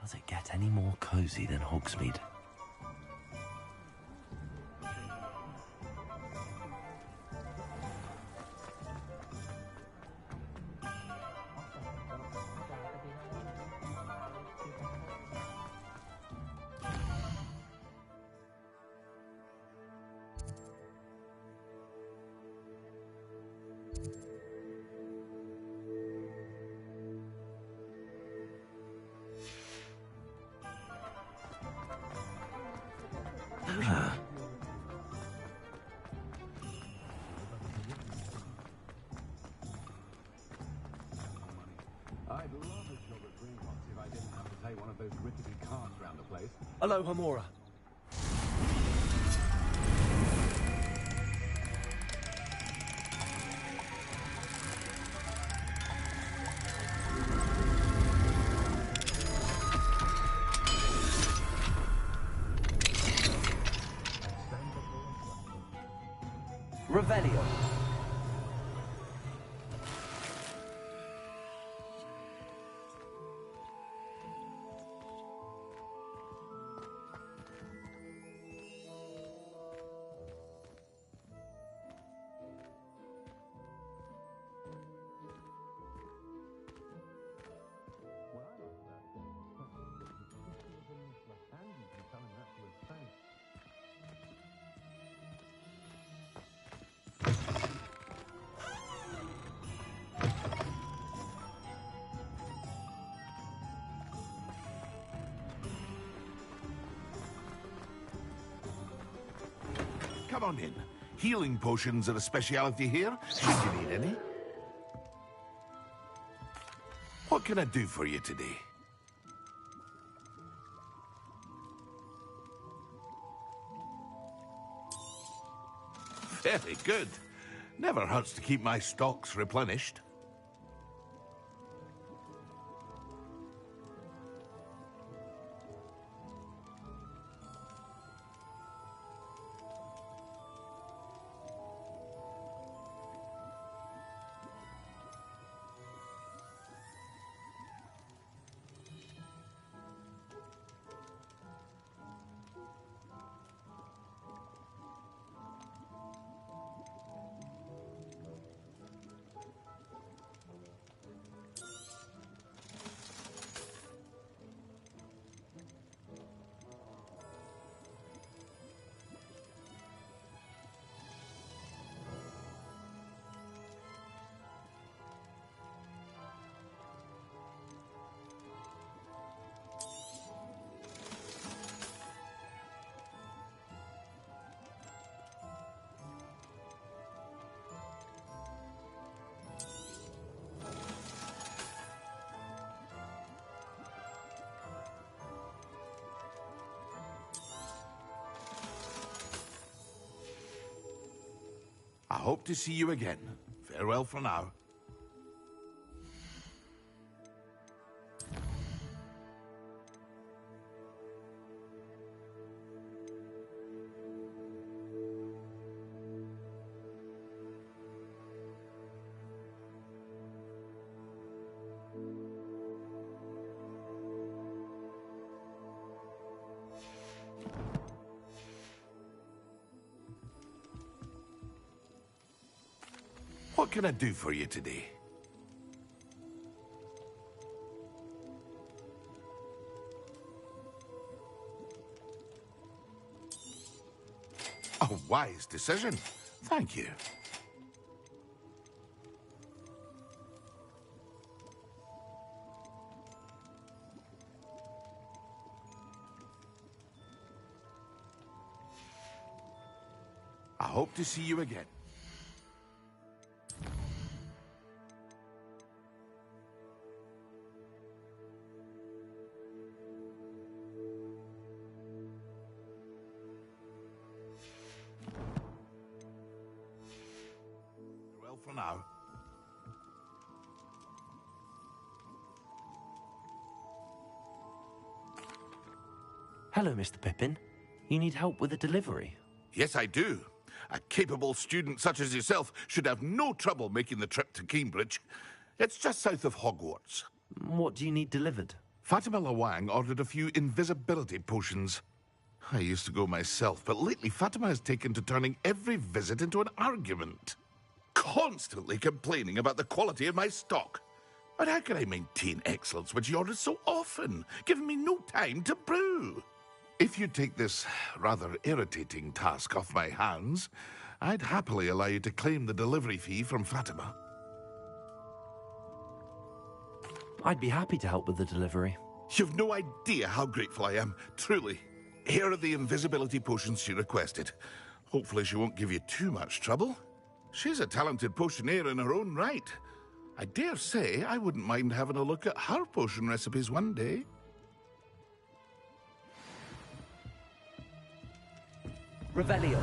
Does it get any more cozy than Hogsmeade? I'd love a job at Greenbox if I didn't have to take one of those rickety carts around the place. Hello, Hamora. Revelio. Come on in. Healing potions are a speciality here, should you need any. What can I do for you today? Very good. Never hurts to keep my stocks replenished. I hope to see you again. Farewell for now. What can I do for you today? A wise decision. Thank you. I hope to see you again. For now. Hello, Mr. Pippin. You need help with a delivery? Yes, I do. A capable student such as yourself should have no trouble making the trip to Cambridge. It's just south of Hogwarts. What do you need delivered? Fatima Lawang ordered a few invisibility potions. I used to go myself, but lately Fatima has taken to turning every visit into an argument. Constantly complaining about the quality of my stock. But how can I maintain excellence when she orders so often, giving me no time to brew? If you take this rather irritating task off my hands, I'd happily allow you to claim the delivery fee from Fatima. I'd be happy to help with the delivery. You've no idea how grateful I am, truly. Here are the invisibility potions she requested. Hopefully she won't give you too much trouble. She's a talented potioneer in her own right. I dare say I wouldn't mind having a look at her potion recipes one day. Revelio.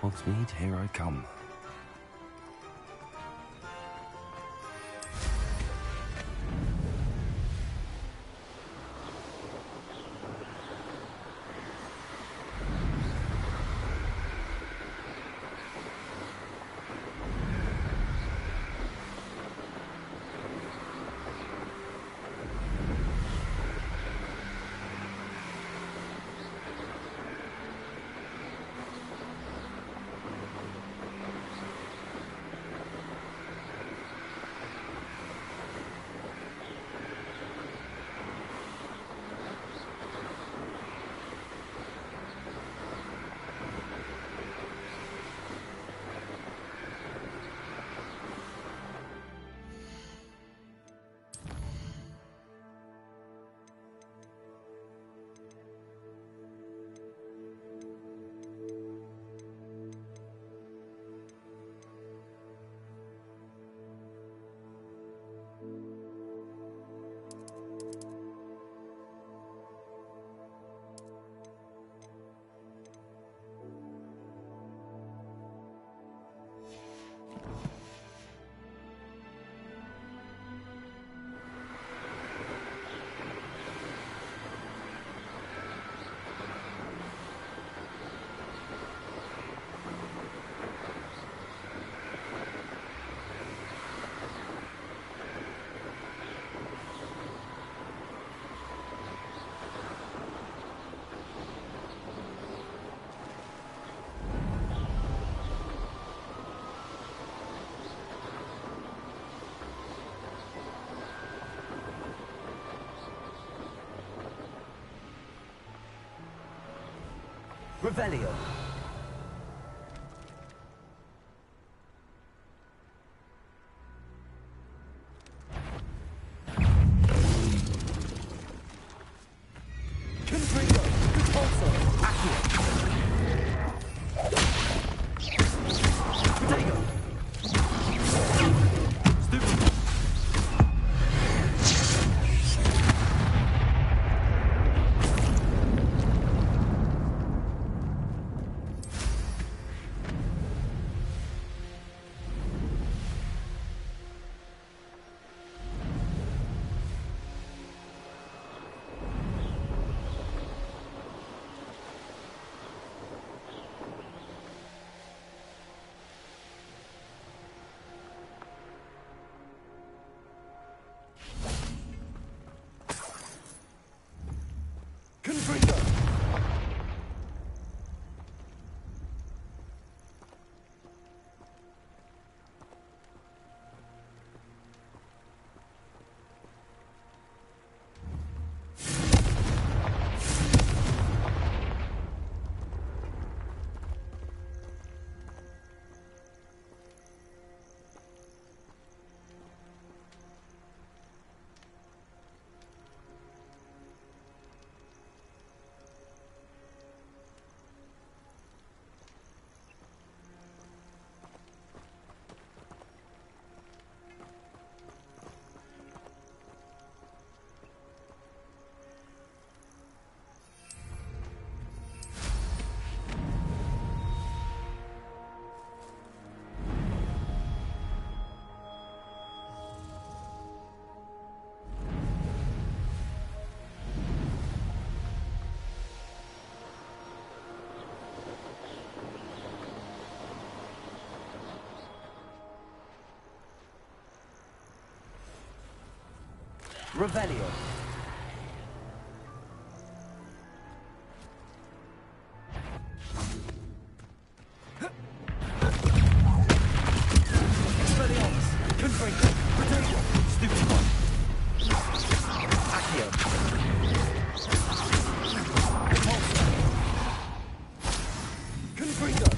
Hogsmeade, here I come. Revelio. Confringo. Repulso. Accio. Protego. Stupid. Revelio. Expelliarmus. Confringo. Potato. Stupid one. Accio. Repulsor. Confringo.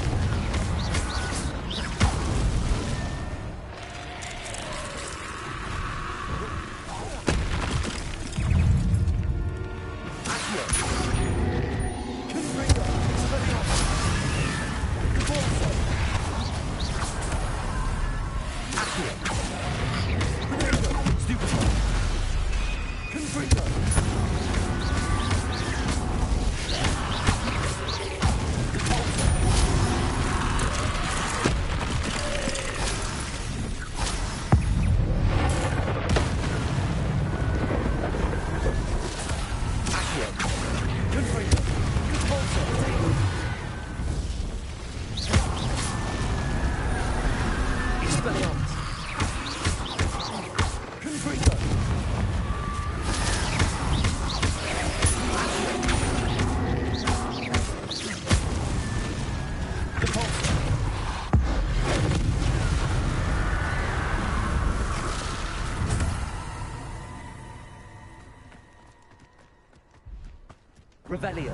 Revelio.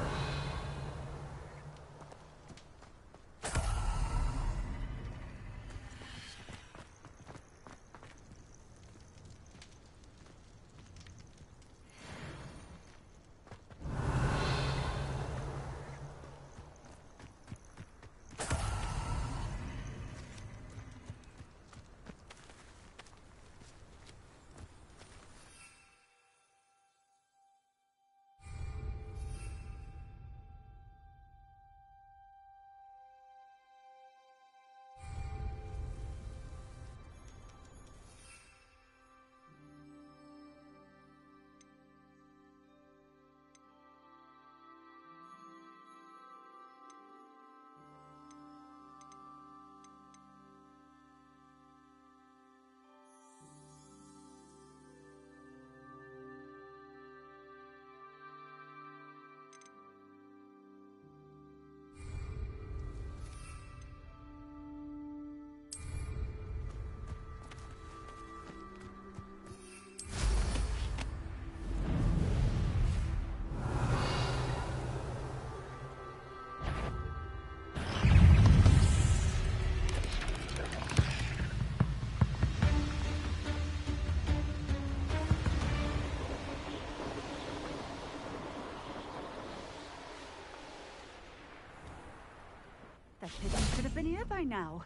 That pigeon should have been here by now.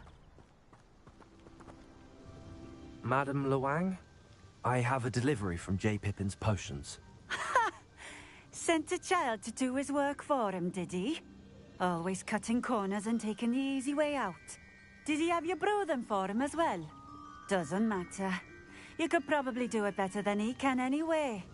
Madam Luang, I have a delivery from J. Pippin's potions. Sent a child to do his work for him, did he? Always cutting corners and taking the easy way out. Did he have you brew them for him as well? Doesn't matter. You could probably do it better than he can anyway.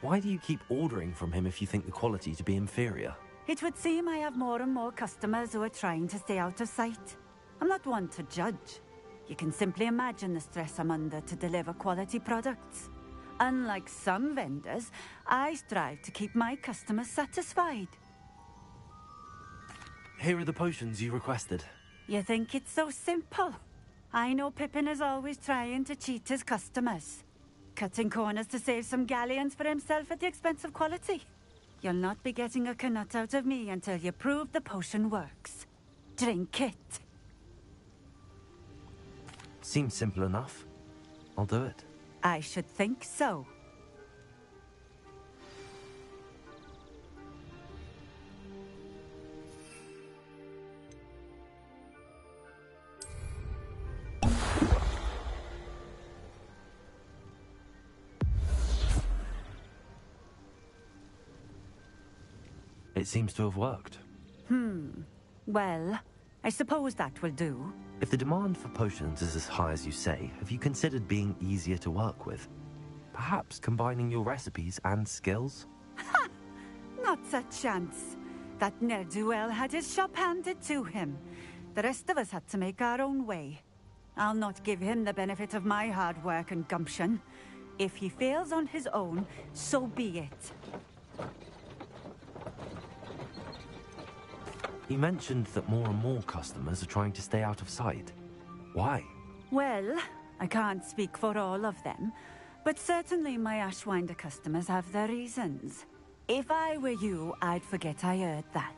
Why do you keep ordering from him if you think the quality to be inferior? It would seem I have more and more customers who are trying to stay out of sight. I'm not one to judge. You can simply imagine the stress I'm under to deliver quality products. Unlike some vendors, I strive to keep my customers satisfied. Here are the potions you requested. You think it's so simple? I know Pippin is always trying to cheat his customers. Cutting corners to save some galleons for himself at the expense of quality. You'll not be getting a canut out of me until you prove the potion works. Drink it. Seems simple enough. I'll do it. I should think so. It seems to have worked. Well, I suppose that will do. If the demand for potions is as high as you say, have you considered being easier to work with? Perhaps combining your recipes and skills? Not a chance. That ne'er-do-well had his shop handed to him. The rest of us had to make our own way. I'll not give him the benefit of my hard work and gumption. If he fails on his own, so be it. You mentioned that more and more customers are trying to stay out of sight. Why? Well, I can't speak for all of them, but certainly my Ashwinder customers have their reasons. If I were you, I'd forget I heard that.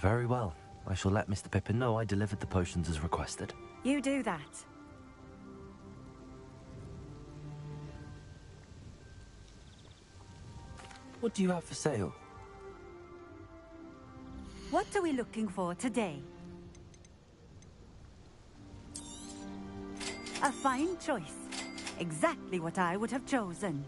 Very well. I shall let Mr. Pippin know I delivered the potions as requested. You do that. What do you have for sale? What are we looking for today? A fine choice. Exactly what I would have chosen.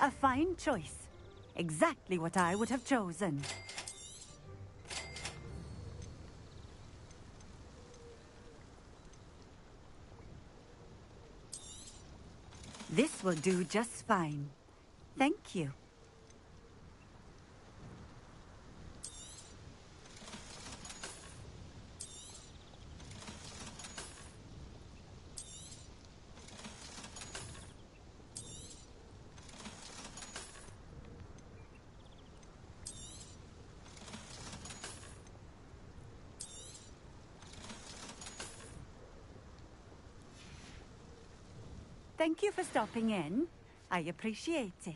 A fine choice. Exactly what I would have chosen. This will do just fine. Thank you. Thank you for stopping in. I appreciate it.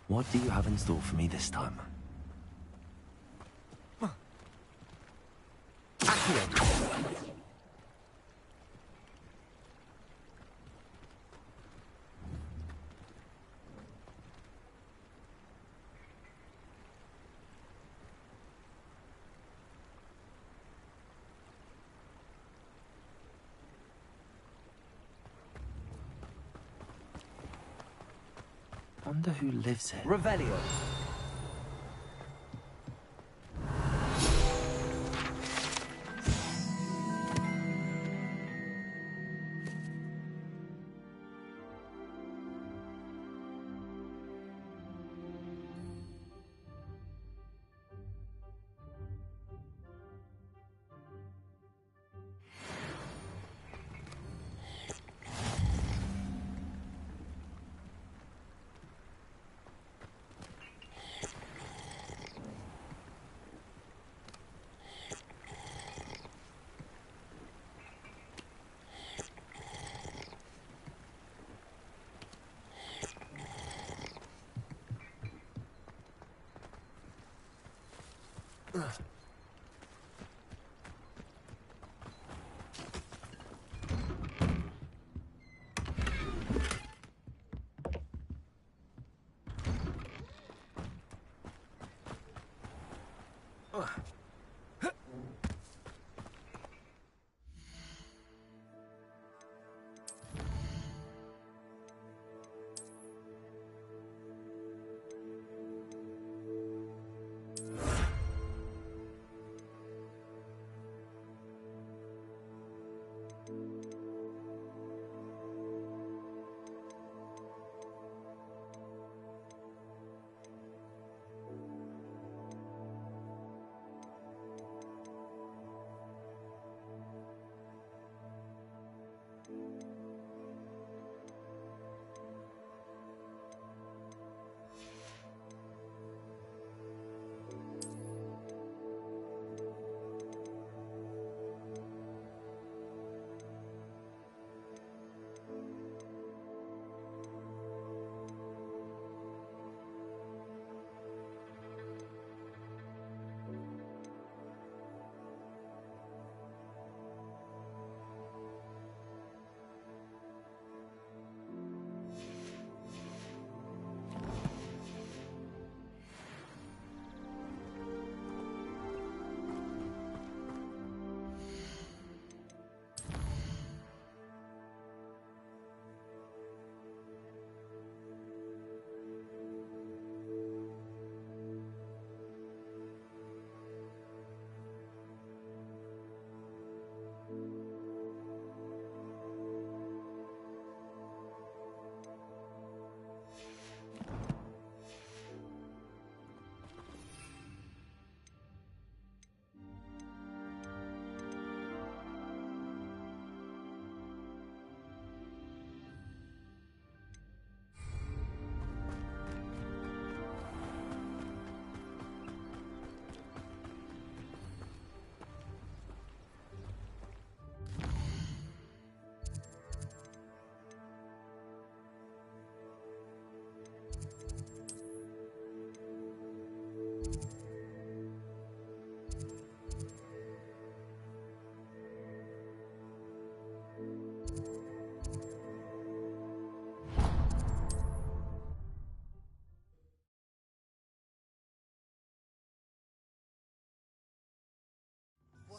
What do you have in store for me this time? Accio! Wonder who lives here. Revelio.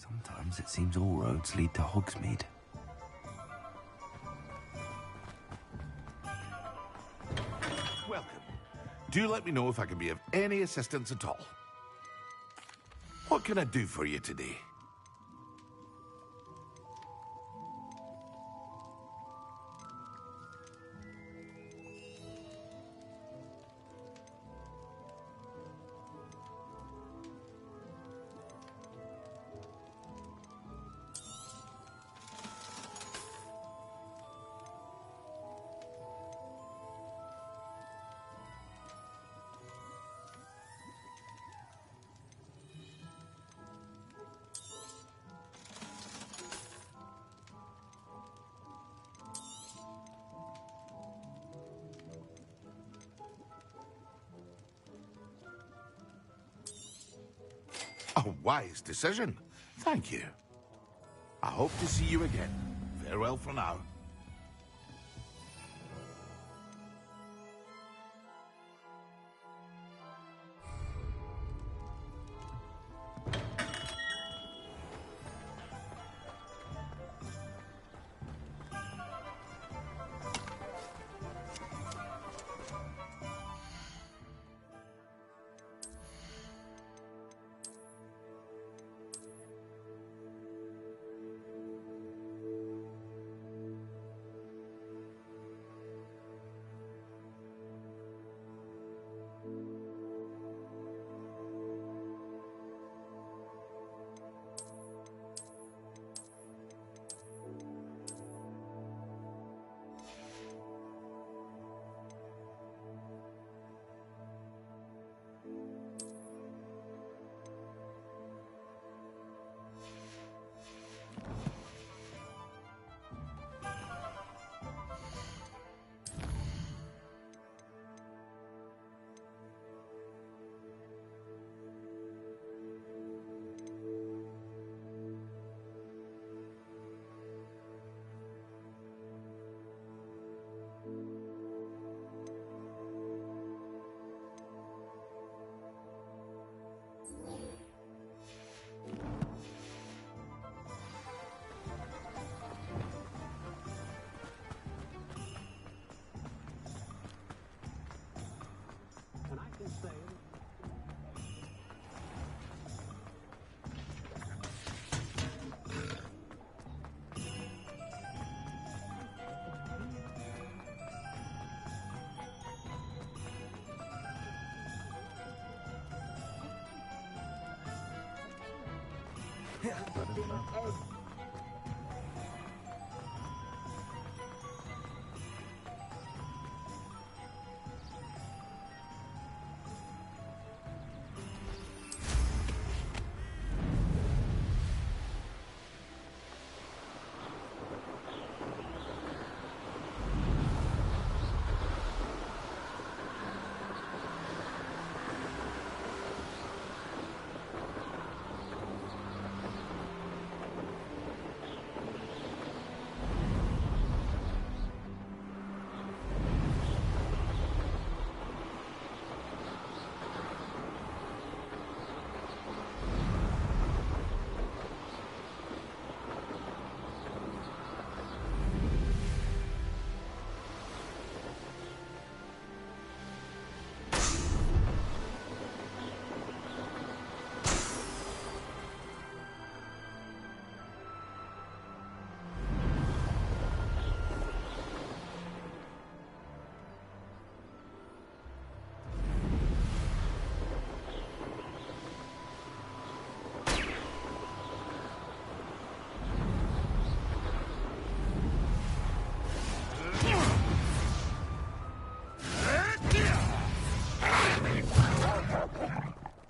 Sometimes it seems all roads lead to Hogsmeade. Welcome. Do let me know if I can be of any assistance at all. What can I do for you today? A wise decision. Thank you. I hope to see you again. Farewell for now.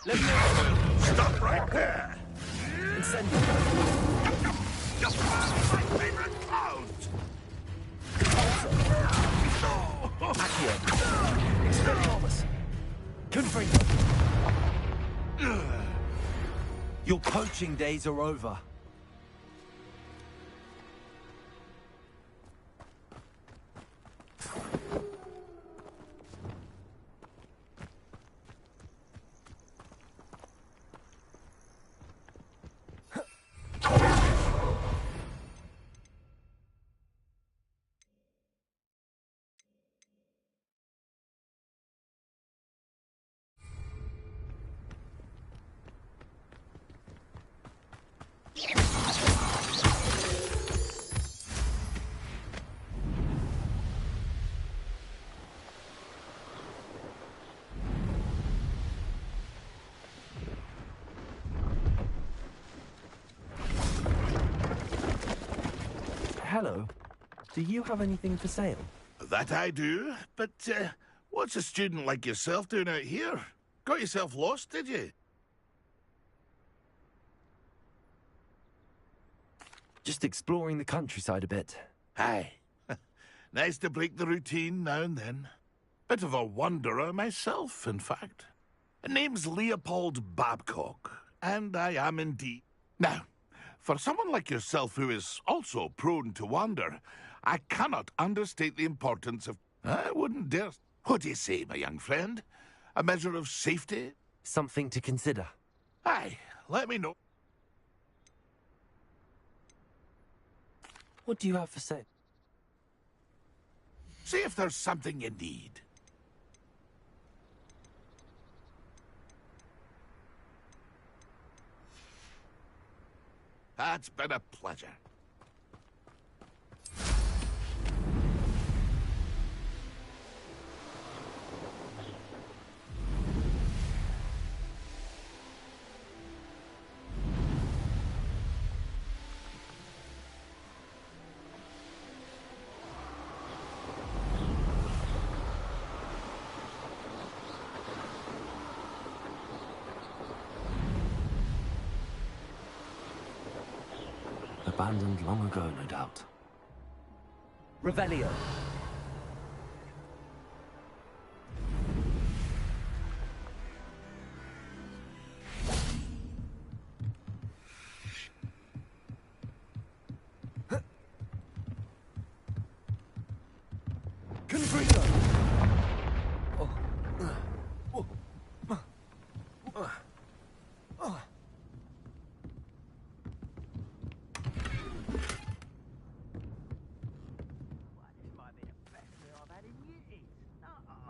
Stop right there! Incendio! Just my favorite clouds! Accio! Expelliarmus! Confringo! Your poaching days are over. Hello. Do you have anything for sale? That I do, but what's a student like yourself doing out here? Got yourself lost, did you? Just exploring the countryside a bit. Aye. Nice to break the routine now and then. Bit of a wanderer myself, in fact. Name's Leopold Babcock, and I am indeed. Now, for someone like yourself who is also prone to wander, I cannot understate the importance of... I wouldn't dare... What do you say, my young friend? A measure of safety? Something to consider. Aye, let me know. What do you have for sale? See if there's something you need. That's been a pleasure. Abandoned long ago, no doubt. Revelio. Confringo.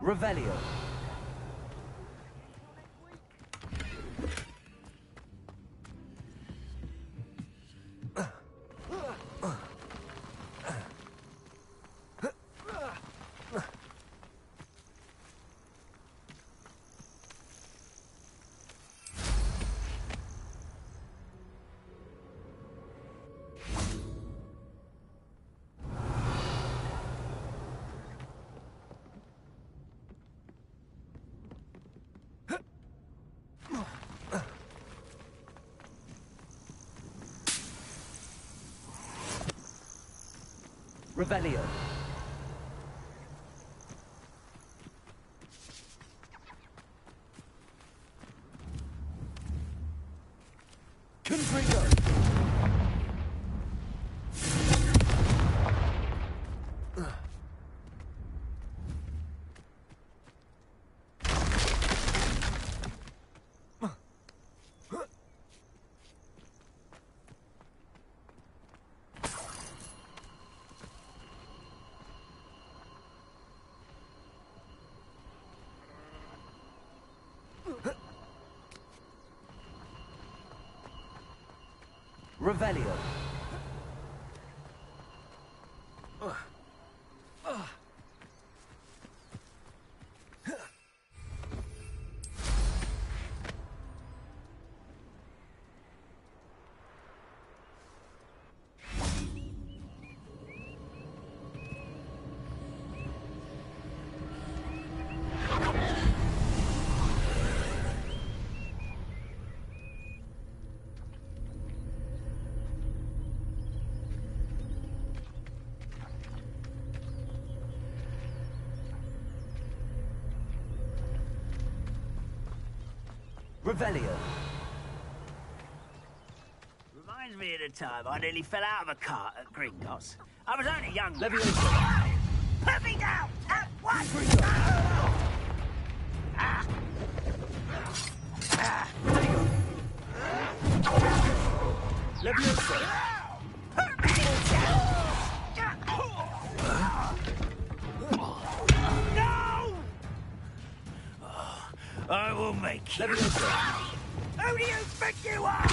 Revelio. Revelio. Confringo. Revelio. Revelio. Reminds me of the time I nearly fell out of a cart at Gringotts. I was only young. Leviosa. Put me down at once! Leviosa. Put me down! No! I will make you. Leviosa. Who do you think you are?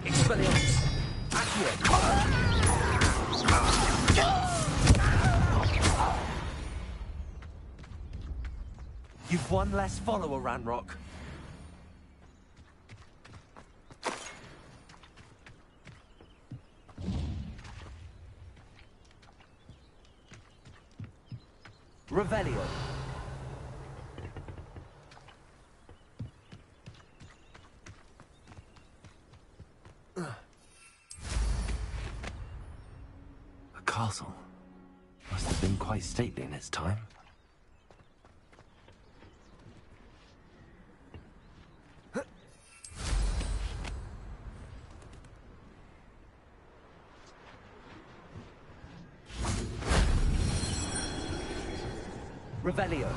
Expelliarmus. Accio. You've one less follower, Ranrock. Revelio. A castle. Must have been quite stately in its time. Revelio.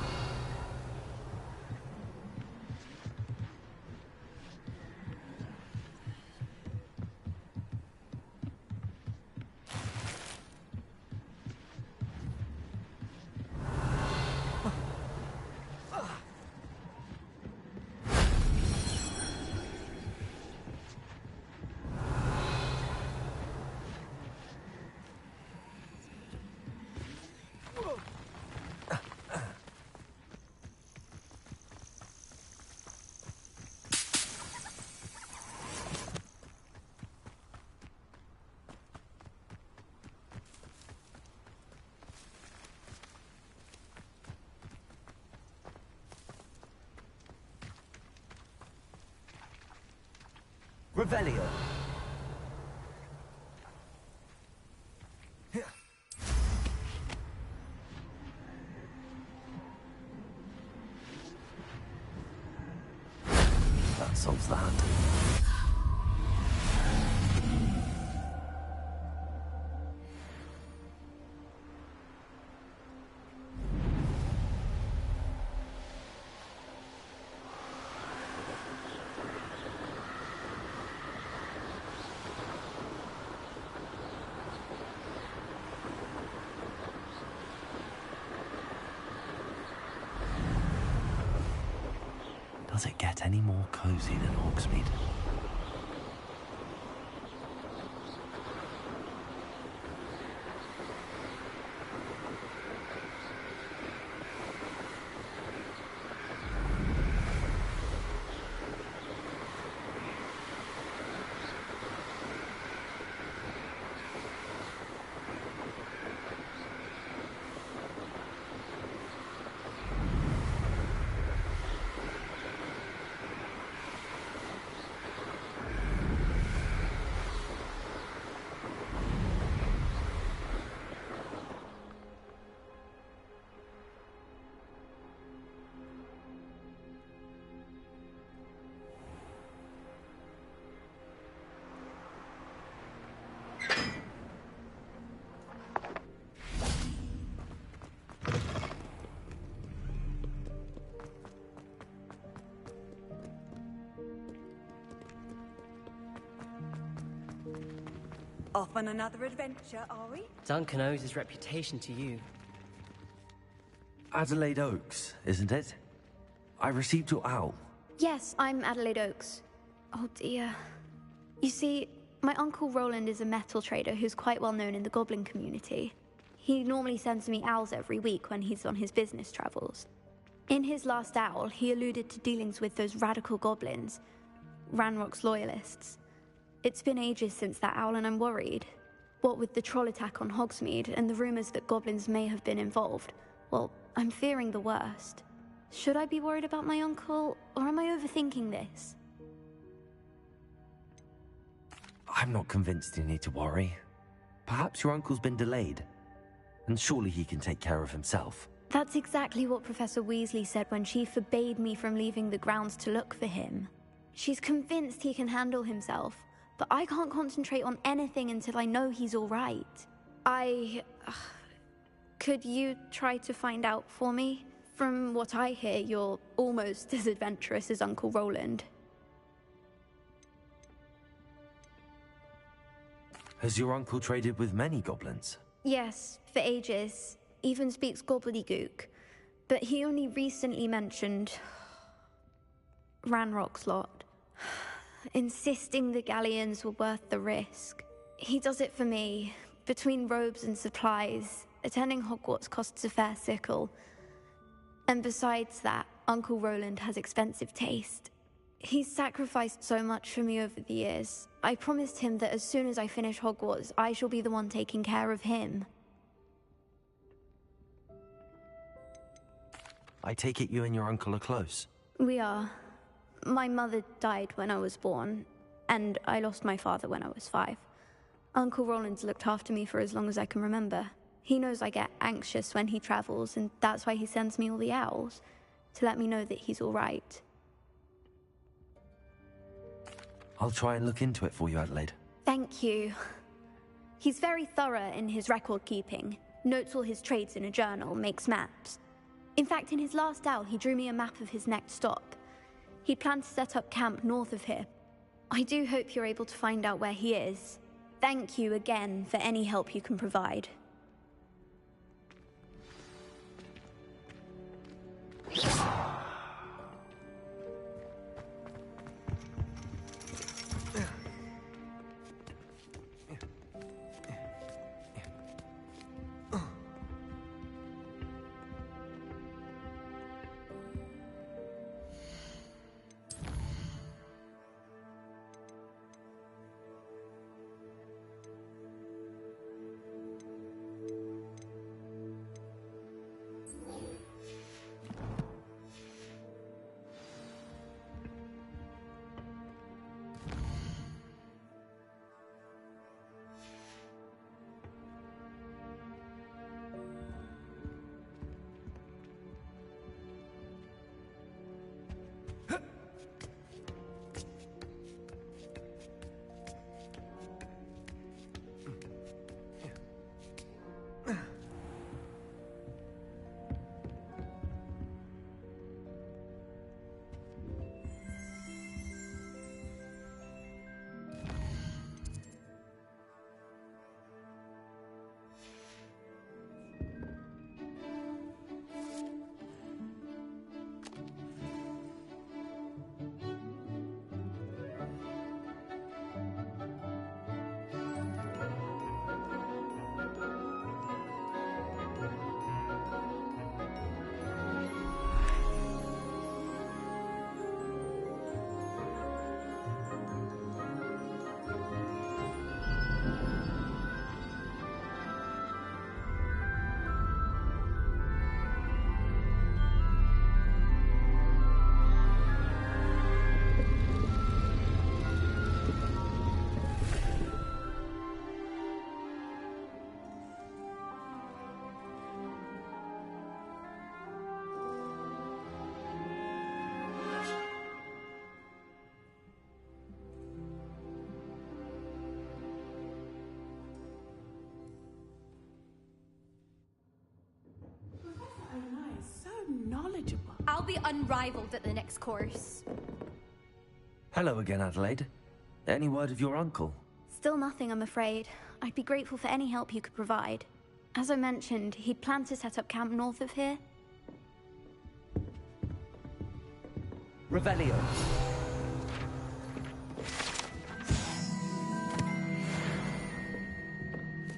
Revelio. That solves that. Does it get any more cozy than Hogsmeade? Off on another adventure, are we? Duncan owes his reputation to you. Adelaide Oaks, isn't it? I received your owl. Yes, I'm Adelaide Oaks. Oh dear. You see, my uncle Roland is a metal trader who's quite well known in the goblin community. He normally sends me owls every week when he's on his business travels. In his last owl, he alluded to dealings with those radical goblins, Ranrock's loyalists. It's been ages since that owl and I'm worried. What with the troll attack on Hogsmeade and the rumors that goblins may have been involved, well, I'm fearing the worst. Should I be worried about my uncle, or am I overthinking this? I'm not convinced you need to worry. Perhaps your uncle's been delayed, and surely he can take care of himself. That's exactly what Professor Weasley said when she forbade me from leaving the grounds to look for him. She's convinced he can handle himself, but I can't concentrate on anything until I know he's all right. Could you try to find out for me? From what I hear, you're almost as adventurous as Uncle Roland. Has your uncle traded with many goblins? Yes, for ages. Even speaks gobbledygook. But he only recently mentioned Ranrock's lot, insisting the galleons were worth the risk. He does it for me. Between robes and supplies, attending Hogwarts costs a fair sickle. And besides that, Uncle Roland has expensive taste. He's sacrificed so much for me over the years. I promised him that as soon as I finish Hogwarts, I shall be the one taking care of him. I take it you and your uncle are close. We are. My mother died when I was born, and I lost my father when I was 5. Uncle Roland's looked after me for as long as I can remember. He knows I get anxious when he travels, and that's why he sends me all the owls, to let me know that he's all right. I'll try and look into it for you, Adelaide. Thank you. He's very thorough in his record keeping, notes all his trades in a journal, makes maps. In fact, in his last owl, he drew me a map of his next stop. He planned to set up camp north of here. I do hope you're able to find out where he is. Thank you again for any help you can provide. Knowledgeable. I'll be unrivaled at the next course. Hello again, Adelaide. Any word of your uncle? Still nothing, I'm afraid. I'd be grateful for any help you could provide. As I mentioned, he planned to set up camp north of here. Revelio.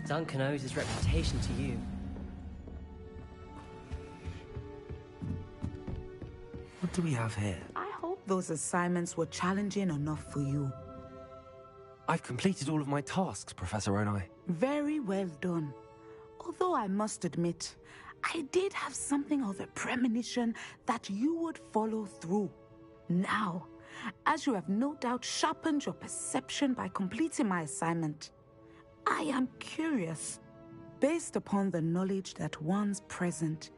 Duncan owes his reputation to you. What do we have here? I hope those assignments were challenging enough for you. I've completed all of my tasks, Professor Onai. Very well done. Although I must admit, I did have something of a premonition that you would follow through. Now, as you have no doubt sharpened your perception by completing my assignment, I am curious, based upon the knowledge that one's present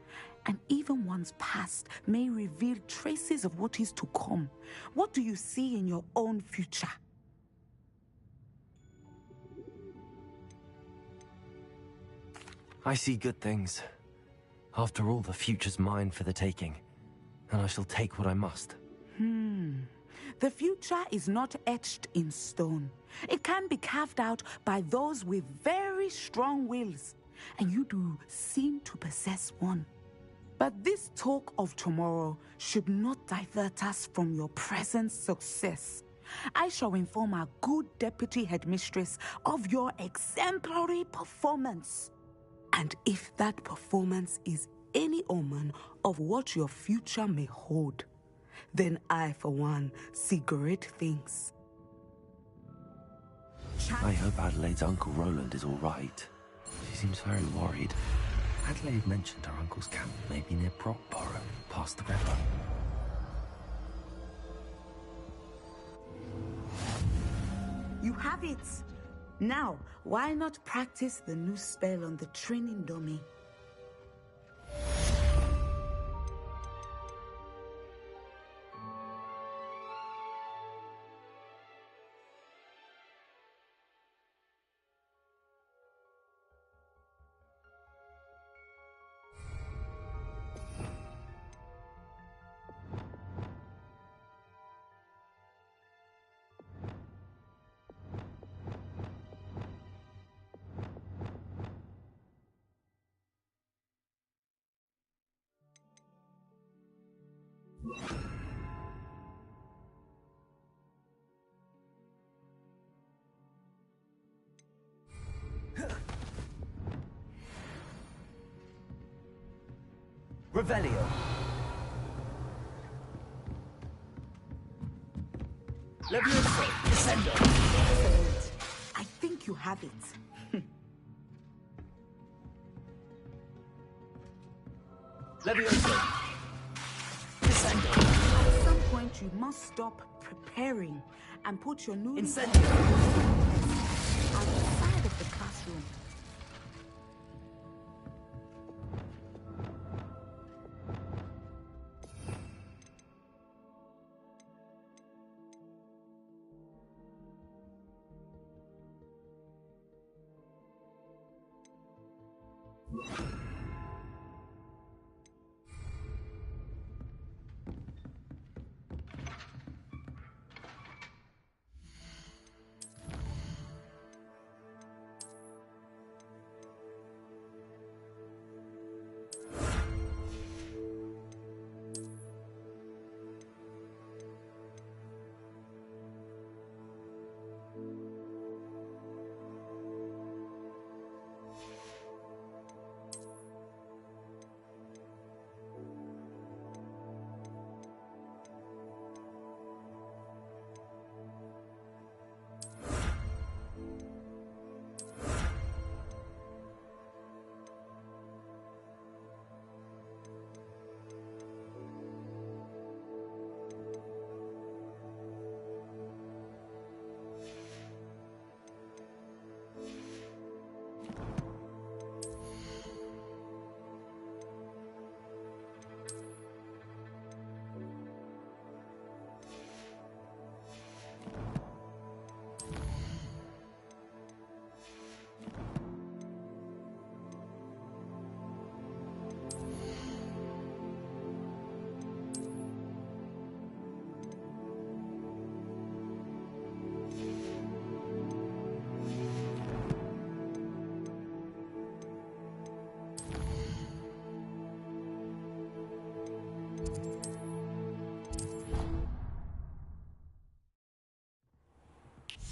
and even one's past may reveal traces of what is to come. What do you see in your own future? I see good things. After all, the future's mine for the taking, and I shall take what I must. The future is not etched in stone. It can be carved out by those with very strong wills, and you do seem to possess one. But this talk of tomorrow should not divert us from your present success. I shall inform our good deputy headmistress of your exemplary performance. And if that performance is any omen of what your future may hold, then I, for one, see great things. I hope Adelaide's Uncle Roland is all right. She seems very worried. Adelaide mentioned her uncle's camp may be near Brockborough, past the river. You have it! Now, why not practice the new spell on the training dummy? Revelio. Levioso. Descendo. Excellent. I think you have it. Levioso. Descendo. At some point, you must stop preparing and put your new Incendio. outside of the classroom.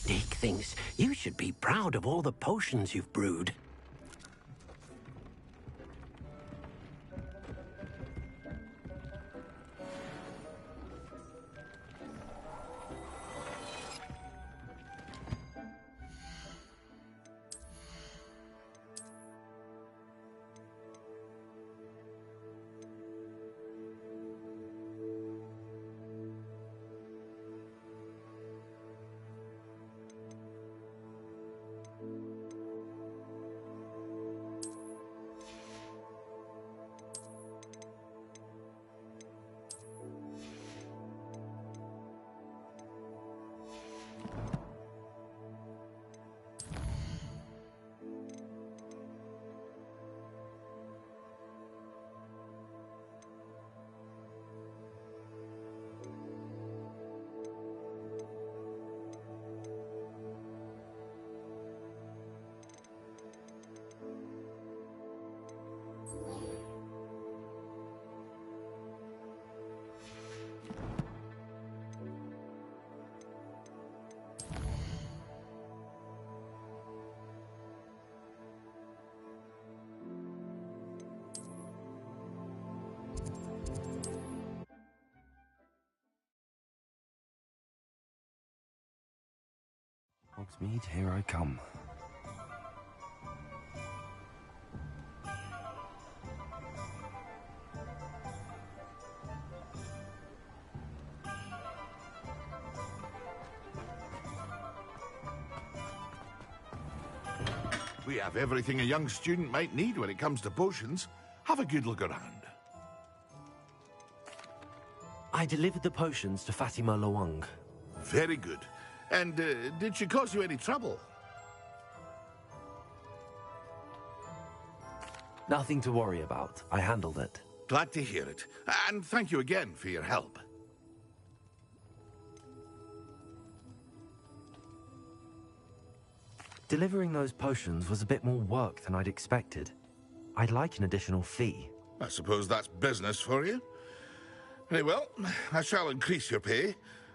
Dick thinks you should be proud of all the potions you've brewed. Hogsmeade, here I come. We have everything a young student might need when it comes to potions. Have a good look around. I delivered the potions to Fatima Lawang. Very good. And did she cause you any trouble? Nothing to worry about. I handled it. Glad to hear it. And thank you again for your help. Delivering those potions was a bit more work than I'd expected. I'd like an additional fee. I suppose that's business for you. Very well, I shall increase your pay,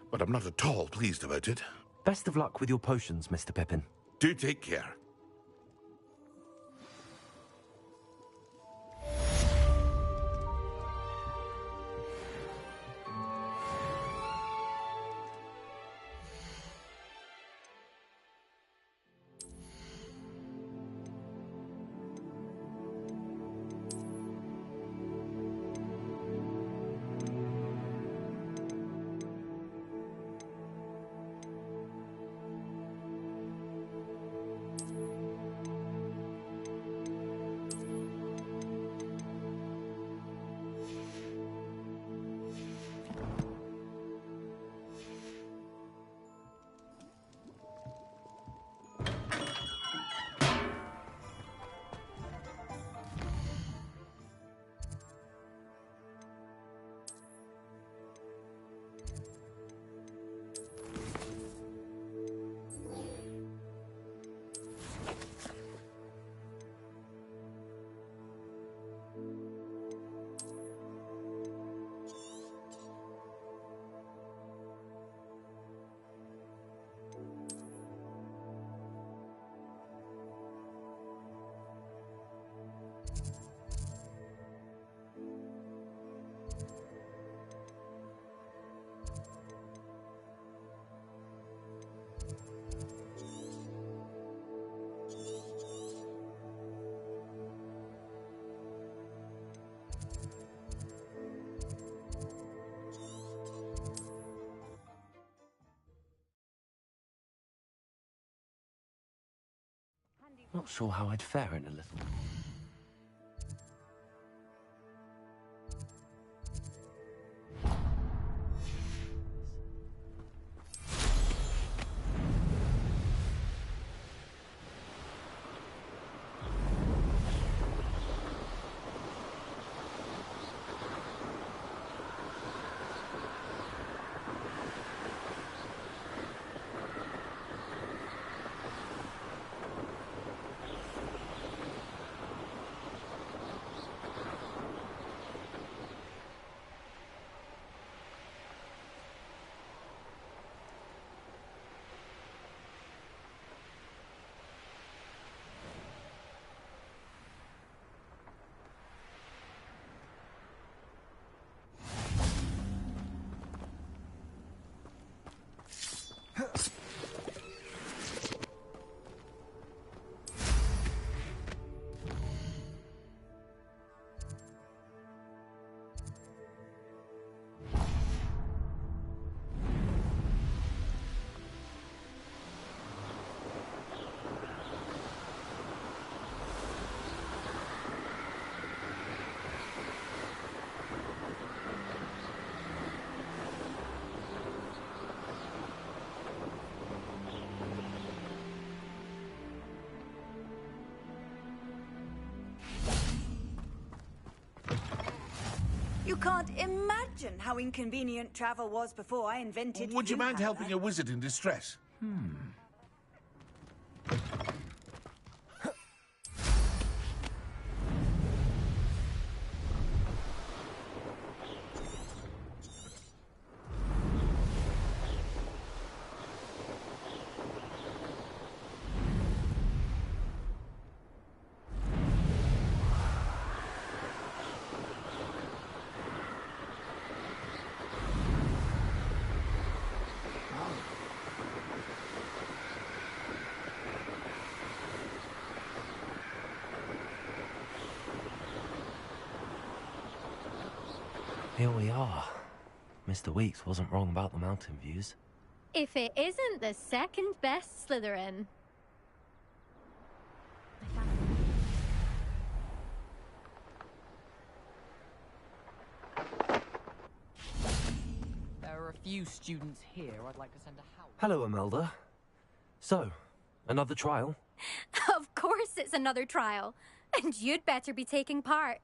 but I'm not at all pleased about it. Best of luck with your potions, Mr. Pippin. Do take care. Not sure how I'd fare in a little. You can't imagine how inconvenient travel was before I invented. Would you mind helping a wizard in distress? Here we are. Mr. Weeks wasn't wrong about the mountain views. If it isn't the second best Slytherin. I few students here, I'd like to send a house. Hello, Imelda. So, another trial? Of course it's another trial. And you'd better be taking part.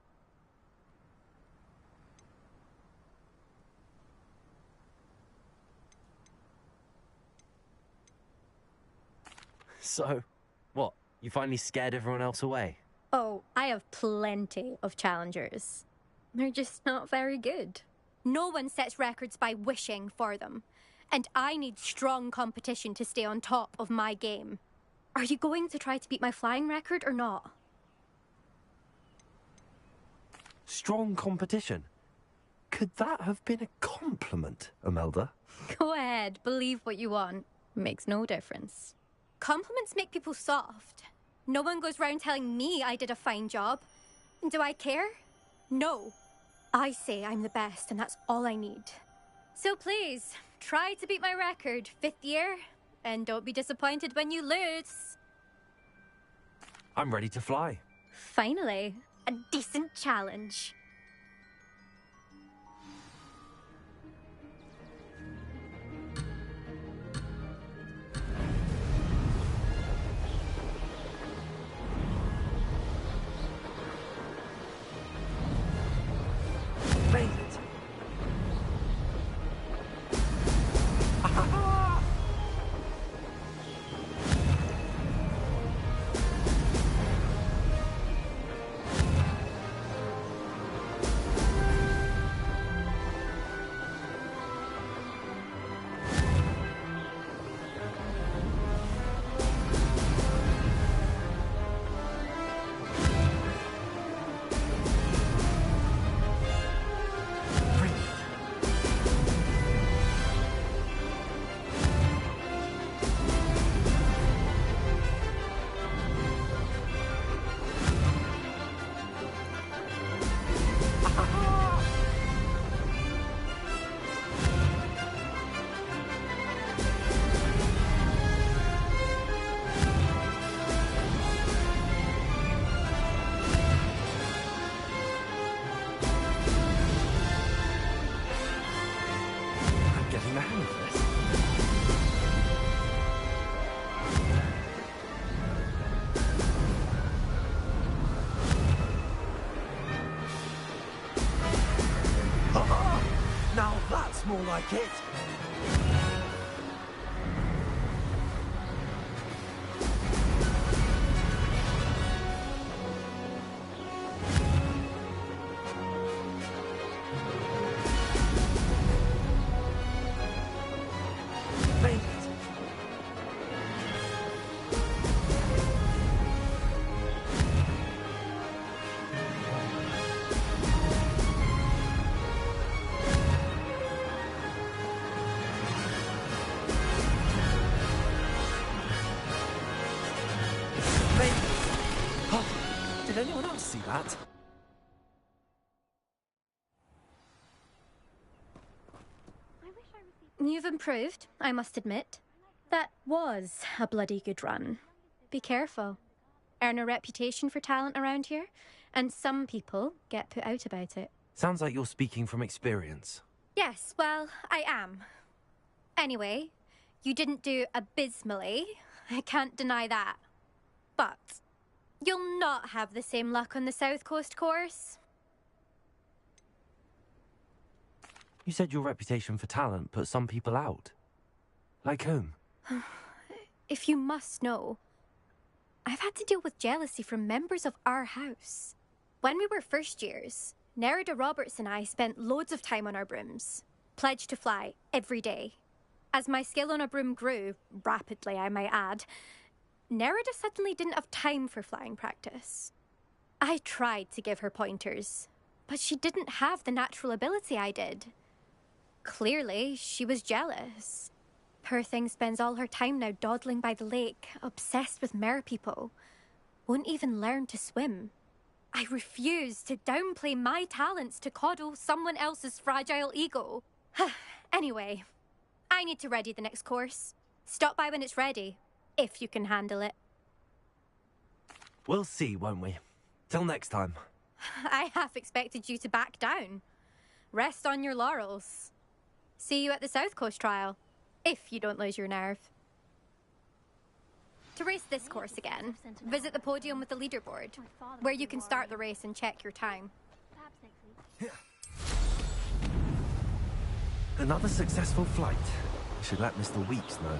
So, what? You finally scared everyone else away? Oh, I have plenty of challengers. They're just not very good. No one sets records by wishing for them. And I need strong competition to stay on top of my game. Are you going to try to beat my flying record or not? Strong competition? Could that have been a compliment, Imelda? Go ahead, believe what you want. Makes no difference. Compliments make people soft. No one goes round telling me I did a fine job. And do I care? No. I say I'm the best, and that's all I need. So please, try to beat my record, 5th year, and don't be disappointed when you lose. I'm ready to fly. Finally, a decent challenge. Made it! Now that's more like it. Made it. Did anyone else see that? You've improved, I must admit. That was a bloody good run. Be careful. Earn a reputation for talent around here, and some people get put out about it. Sounds like you're speaking from experience. Yes, well, I am. Anyway, you didn't do abysmally. I can't deny that. But you'll not have the same luck on the South Coast course. You said your reputation for talent put some people out. Like whom? If you must know, I've had to deal with jealousy from members of our house. When we were first years, Nerida Roberts and I spent loads of time on our brooms, pledged to fly every day. As my skill on a broom grew, rapidly I might add, Nerida suddenly didn't have time for flying practice. I tried to give her pointers, but she didn't have the natural ability I did. Clearly, she was jealous. Poor thing spends all her time now dawdling by the lake, obsessed with merpeople. Won't even learn to swim. I refuse to downplay my talents to coddle someone else's fragile ego. Anyway, I need to ready the next course. Stop by when it's ready, if you can handle it. We'll see, won't we? Till next time. I half expected you to back down. Rest on your laurels. See you at the South Coast trial, if you don't lose your nerve. To race this course again, visit the podium with the leaderboard, where you can start the race and check your time. Another successful flight. I should let Mr. Weeks know.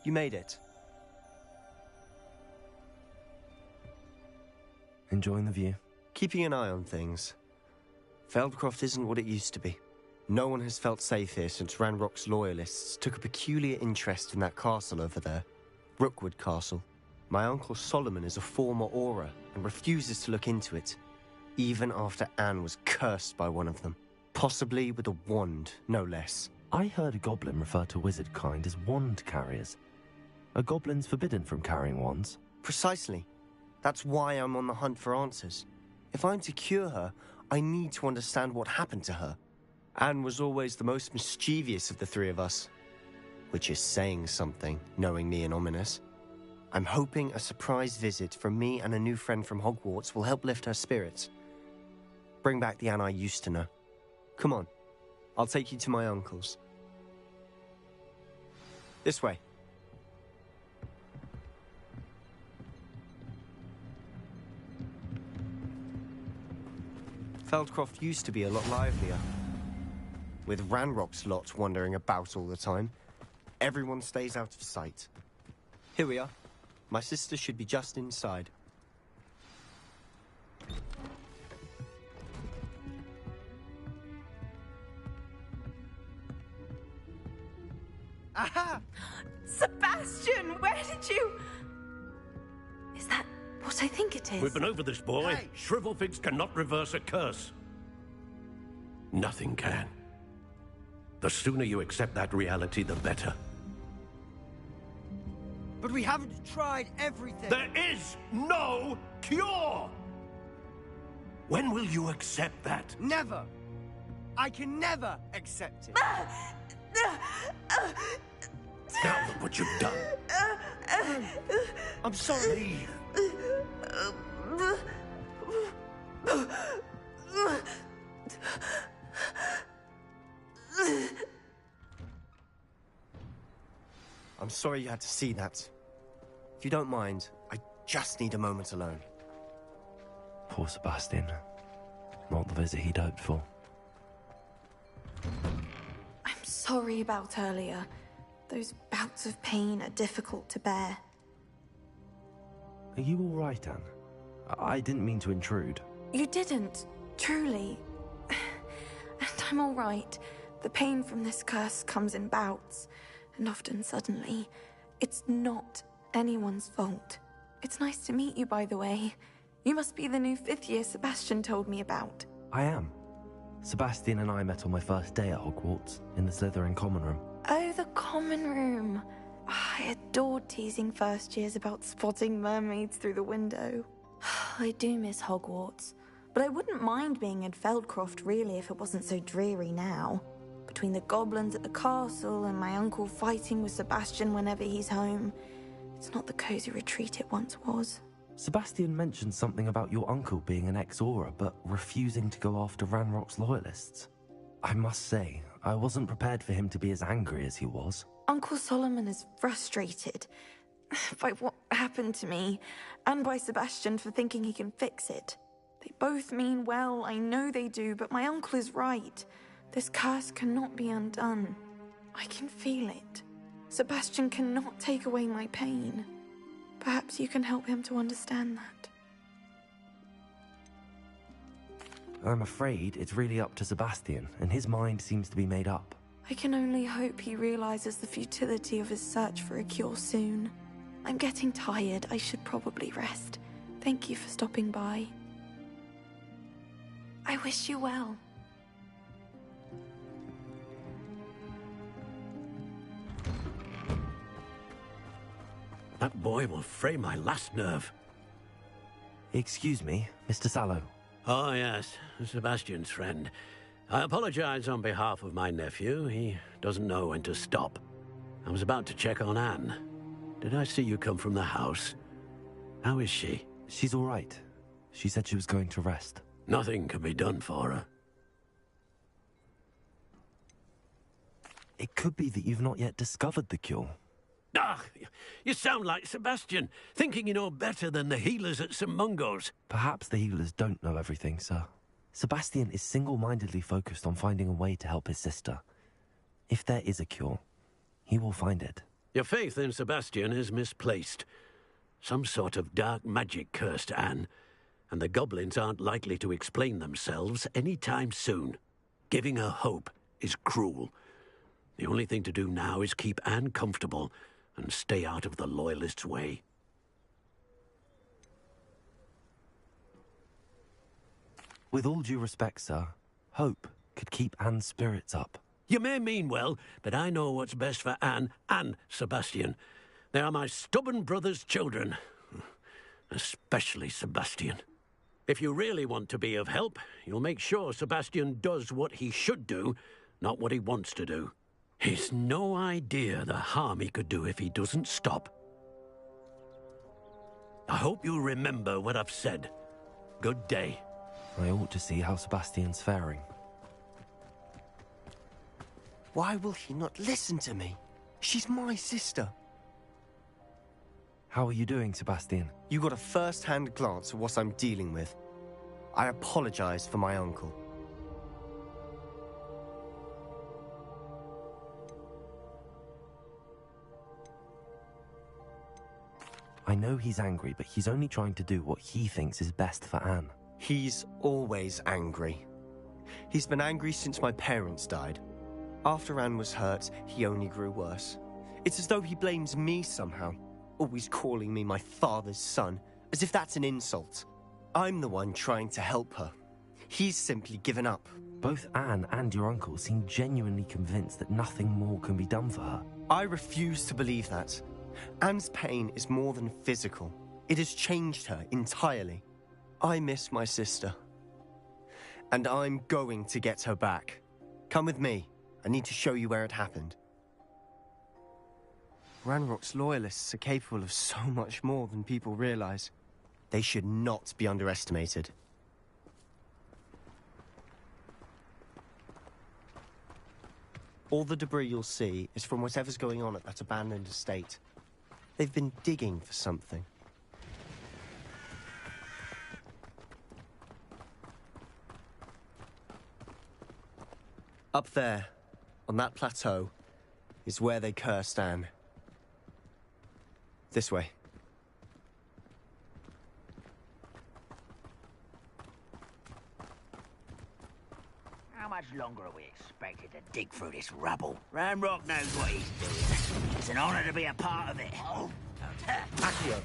You made it. Enjoying the view? Keeping an eye on things. Feldcroft isn't what it used to be. No one has felt safe here since Ranrock's loyalists took a peculiar interest in that castle over there. Rookwood Castle. My uncle Solomon is a former Auror and refuses to look into it, even after Anne was cursed by one of them. Possibly with a wand, no less. I heard a goblin refer to wizard kind as wand carriers. Are goblins forbidden from carrying wands? Precisely. That's why I'm on the hunt for answers. If I'm to cure her, I need to understand what happened to her. Anne was always the most mischievous of the three of us. Which is saying something, knowing me and Ominous. I'm hoping a surprise visit from me and a new friend from Hogwarts will help lift her spirits. Bring back the Anne I used to know. Come on, I'll take you to my uncle's. This way. Feldcroft used to be a lot livelier. With Ranrock's lot wandering about all the time, everyone stays out of sight. Here we are. My sister should be just inside. Aha! Sebastian, where did you... Is that what I think it is? We've been over this, boy. Hey. Shrivelfigs cannot reverse a curse. Nothing can. The sooner you accept that reality, the better. But we haven't tried everything. There is no cure! When will you accept that? Never. I can never accept it. Now look what you've done. I'm sorry. Leave. I'm sorry you had to see that. If you don't mind, I just need a moment alone. Poor Sebastian. Not the visit he'd hoped for. I'm sorry about earlier. Those bouts of pain are difficult to bear. Are you all right, Anne? I didn't mean to intrude. You didn't, truly. And I'm all right. The pain from this curse comes in bouts, and often suddenly. It's not anyone's fault. It's nice to meet you, by the way. You must be the new 5th year Sebastian told me about. I am. Sebastian and I met on my first day at Hogwarts, in the Slytherin common room. Oh, the common room. I adored teasing first years about spotting mermaids through the window. I do miss Hogwarts, but I wouldn't mind being in Feldcroft really if it wasn't so dreary now. But between the goblins at the castle and my uncle fighting with Sebastian whenever he's home. It's not the cozy retreat it once was. Sebastian mentioned something about your uncle being an ex-Aura, but refusing to go after Ranrock's loyalists. I must say, I wasn't prepared for him to be as angry as he was. Uncle Solomon is frustrated by what happened to me, and by Sebastian for thinking he can fix it. They both mean well, I know they do, but my uncle is right. This curse cannot be undone. I can feel it. Sebastian cannot take away my pain. Perhaps you can help him to understand that. I'm afraid it's really up to Sebastian, and his mind seems to be made up. I can only hope he realizes the futility of his search for a cure soon. I'm getting tired. I should probably rest. Thank you for stopping by. I wish you well. That boy will fray my last nerve. Excuse me, Mr. Sallow. Oh, yes, Sebastian's friend. I apologize on behalf of my nephew. He doesn't know when to stop. I was about to check on Anne. Did I see you come from the house? How is she? She's all right. She said she was going to rest. Nothing can be done for her. It could be that you've not yet discovered the cure. Ah, you sound like Sebastian, thinking you know better than the healers at St. Mungo's. Perhaps the healers don't know everything, sir. Sebastian is single-mindedly focused on finding a way to help his sister. If there is a cure, he will find it. Your faith in Sebastian is misplaced. Some sort of dark magic cursed Anne, and the goblins aren't likely to explain themselves any time soon. Giving her hope is cruel. The only thing to do now is keep Anne comfortable and stay out of the Loyalists' way. With all due respect, sir, hope could keep Anne's spirits up. You may mean well, but I know what's best for Anne and Sebastian. They are my stubborn brother's children. Especially Sebastian. If you really want to be of help, you'll make sure Sebastian does what he should do, not what he wants to do. He's no idea the harm he could do if he doesn't stop. I hope you'll remember what I've said. Good day. I ought to see how Sebastian's faring. Why will he not listen to me? She's my sister. How are you doing, Sebastian? You got a first-hand glance at what I'm dealing with. I apologize for my uncle. I know he's angry, but he's only trying to do what he thinks is best for Anne. He's always angry. He's been angry since my parents died. After Anne was hurt, he only grew worse. It's as though he blames me somehow, always calling me my father's son, as if that's an insult. I'm the one trying to help her. He's simply given up. Both Anne and your uncle seem genuinely convinced that nothing more can be done for her. I refuse to believe that. Anne's pain is more than physical. It has changed her entirely. I miss my sister. And I'm going to get her back. Come with me. I need to show you where it happened. Ranrock's loyalists are capable of so much more than people realize. They should not be underestimated. All the debris you'll see is from whatever's going on at that abandoned estate. They've been digging for something. Up there, on that plateau, is where they cursed Anne. This way. How much longer are we expected to dig through this rubble? Ranrock knows what he's doing. It's an honor to be a part of it. Accio.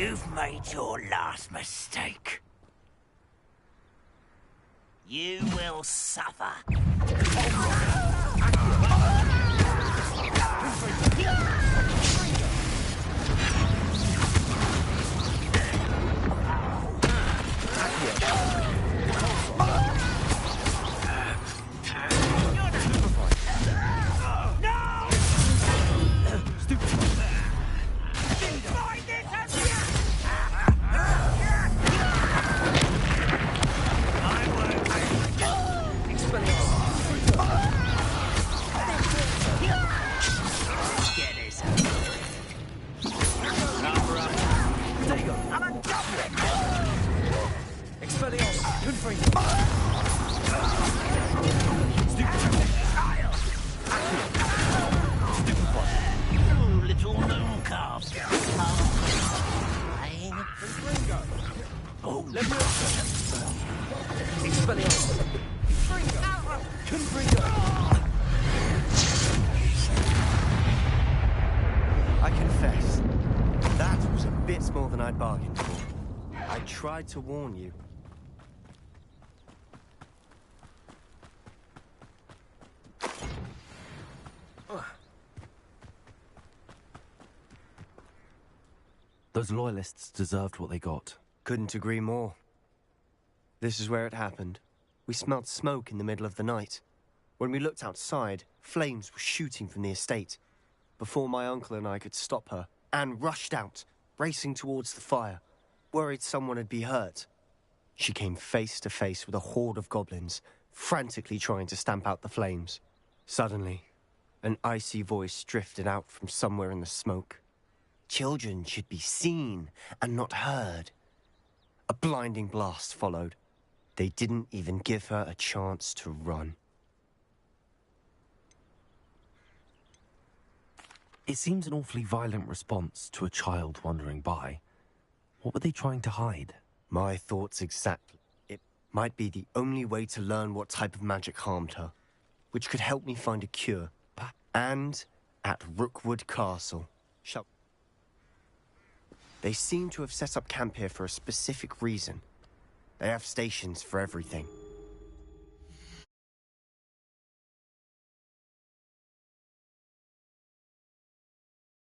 You've made your last mistake. You will suffer. Little moon calf. Oh, I confess, that was a bit more than I'd bargained for. I tried to warn you. Those loyalists deserved what they got. Couldn't agree more. This is where it happened. We smelled smoke in the middle of the night. When we looked outside, flames were shooting from the estate. Before my uncle and I could stop her, Anne rushed out, racing towards the fire, worried someone had been hurt. She came face to face with a horde of goblins, frantically trying to stamp out the flames. Suddenly, an icy voice drifted out from somewhere in the smoke. Children should be seen and not heard. A blinding blast followed. They didn't even give her a chance to run. It seems an awfully violent response to a child wandering by. What were they trying to hide? My thoughts exactly. It might be the only way to learn what type of magic harmed her, which could help me find a cure. And at Rookwood Castle. They seem to have set up camp here for a specific reason. They have stations for everything.